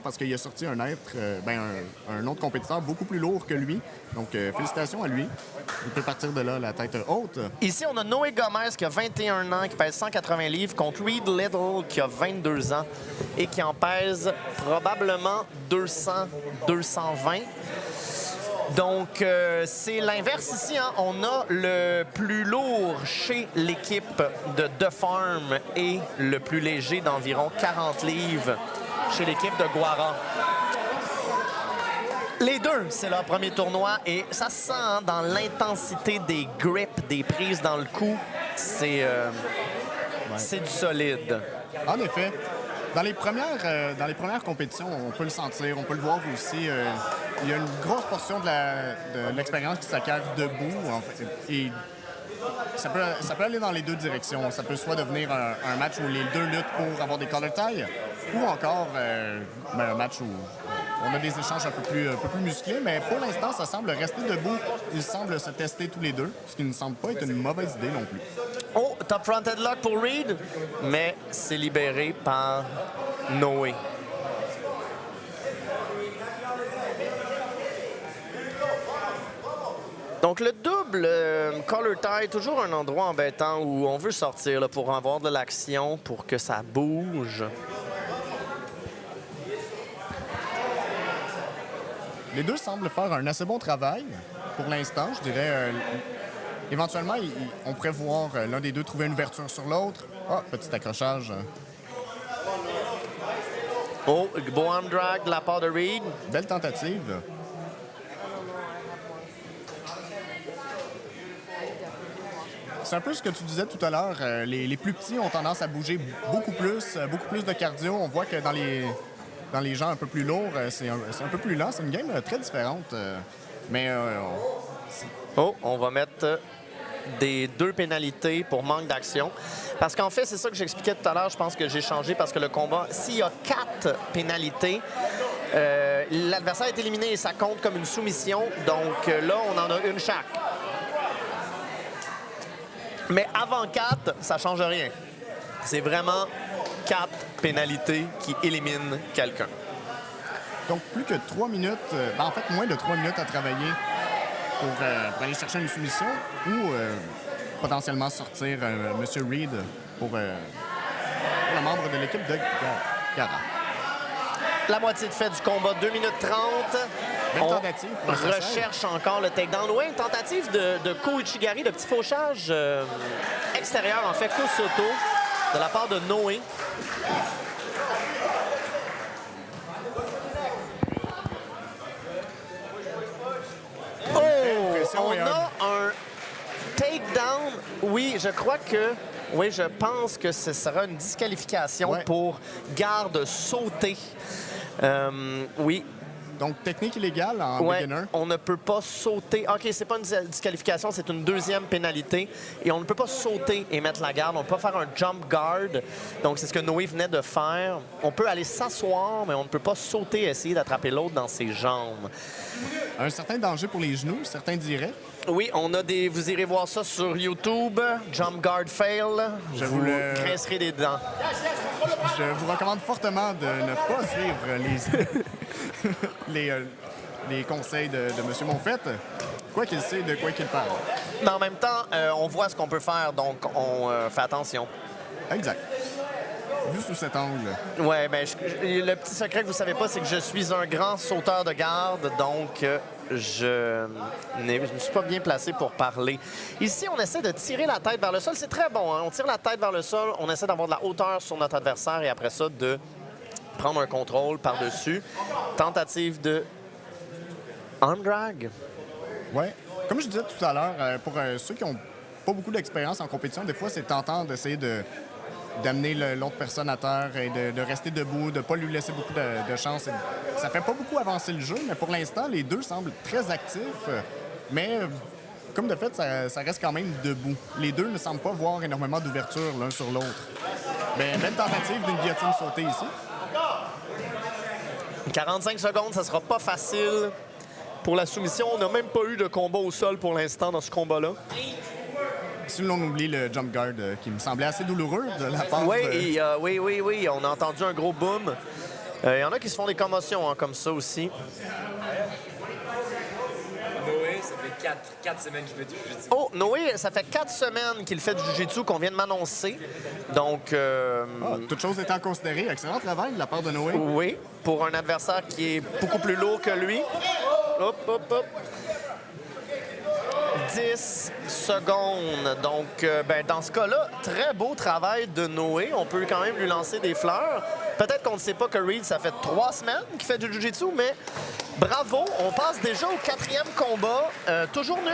parce qu'il a sorti un être, un autre compétiteur beaucoup plus lourd que lui. Donc, félicitations à lui. Il peut partir de là, la tête haute. Ici, on a Noé Gomez qui a 21 ans, qui pèse 180 livres, contre Reed Little qui a 22 ans et qui en pèse probablement 200, 220. Donc, c'est l'inverse ici. Hein? On a le plus lourd chez l'équipe de The Farm et le plus léger d'environ 40 livres chez l'équipe de Guara. Les deux, c'est leur premier tournoi et ça se sent hein, dans l'intensité des grips, des prises dans le cou. C'est du solide. En effet. Dans les premières compétitions, on peut le sentir, on peut le voir aussi. Il y a une grosse portion de l'expérience qui s'acquiert debout. En fait, et ça peut aller dans les deux directions. Ça peut soit devenir un match où les deux luttent pour avoir des collar ties, ou encore un match où on a des échanges un peu plus musclés. Mais pour l'instant, ça semble rester debout. Ils semblent se tester tous les deux, ce qui ne semble pas être une mauvaise idée non plus. Oh, top front headlock pour Reed, mais c'est libéré par Noé. Donc, le double collar tie, toujours un endroit embêtant où on veut sortir là, pour avoir de l'action, pour que ça bouge. Les deux semblent faire un assez bon travail pour l'instant, je dirais. Éventuellement, on pourrait voir l'un des deux trouver une ouverture sur l'autre. Ah, petit accrochage. Oh, beau arm drag de la part de Reed. Belle tentative. C'est un peu ce que tu disais tout à l'heure. Les plus petits ont tendance à bouger beaucoup plus de cardio. On voit que dans les gens un peu plus lourds, c'est un peu plus lent. C'est une game très différente. Oh, on va mettre des 2 pénalités pour manque d'action. Parce qu'en fait, c'est ça que j'expliquais tout à l'heure. Je pense que j'ai changé parce que le combat, s'il y a 4 pénalités, l'adversaire est éliminé et ça compte comme une soumission. Donc là, on en a une chaque. Mais avant 4, ça ne change rien. C'est vraiment 4 pénalités qui éliminent quelqu'un. Donc, plus que 3 minutes, en fait, moins de 3 minutes à travailler pour aller chercher une soumission ou potentiellement sortir M. Reed pour le membre de l'équipe de Gara. La moitié de fait du combat, 2 minutes 30. Belle tentative pour On recherche encore le takedown. Oui, une tentative de Ko Uchigari, de petit fauchage extérieur, en fait, Kosoto, de la part de Noé. Oh! On a un takedown. Oui, je crois que... Oui, je pense que ce sera une disqualification pour garde sautée. Oui. Donc, technique illégale en beginner. On ne peut pas sauter. OK, c'est pas une disqualification, c'est une deuxième pénalité. Et on ne peut pas sauter et mettre la garde. On ne peut pas faire un jump guard. Donc, c'est ce que Noé venait de faire. On peut aller s'asseoir, mais on ne peut pas sauter et essayer d'attraper l'autre dans ses jambes. Un certain danger pour les genoux, certains diraient. Oui, on a des... Vous irez voir ça sur YouTube. Jump guard fail. Vous grincerez des dents. Je vous recommande fortement de ne pas suivre les conseils de M. Monfette, quoi qu'il sait de quoi qu'il parle. Mais en même temps, on voit ce qu'on peut faire, donc on fait attention. Exact. Vu sous cet angle. Oui, bien, le petit secret que vous ne savez pas, c'est que je suis un grand sauteur de garde, donc je ne me suis pas bien placé pour parler. Ici, on essaie de tirer la tête vers le sol. C'est très bon, hein? On tire la tête vers le sol, on essaie d'avoir de la hauteur sur notre adversaire et après ça, de prendre un contrôle par-dessus. Tentative de arm drag. Oui. Comme je disais tout à l'heure, pour ceux qui n'ont pas beaucoup d'expérience en compétition, des fois, c'est tentant d'essayer d'amener l'autre personne à terre et de rester debout, de ne pas lui laisser beaucoup de chance. Ça fait pas beaucoup avancer le jeu, mais pour l'instant, les deux semblent très actifs. Mais comme de fait, ça reste quand même debout. Les deux ne semblent pas voir énormément d'ouverture l'un sur l'autre. Mais belle tentative d'une guillotine sautée ici. 45 secondes, ça sera pas facile pour la soumission. On n'a même pas eu de combat au sol pour l'instant dans ce combat-là. Si l'on oublie le jump guard qui me semblait assez douloureux de la part oui, oui, on a entendu un gros boom. Il y en a qui se font des commotions hein, comme ça aussi. Noé, ça fait 4 semaines qu'il fait du jiu-jitsu. Oh, Noé, ça fait 4 semaines qu'il fait du jiu-jitsu qu'on vient de m'annoncer. Donc, Toutes choses étant considérées, excellent travail de la part de Noé. oui, pour un adversaire qui est beaucoup plus lourd que lui. Hop, hop, hop. 10 secondes. Donc, dans ce cas-là, très beau travail de Noé. On peut quand même lui lancer des fleurs. Peut-être qu'on ne sait pas que Reed, ça fait 3 semaines qu'il fait du jiu-jitsu, mais bravo. On passe déjà au 4e combat. Toujours nul.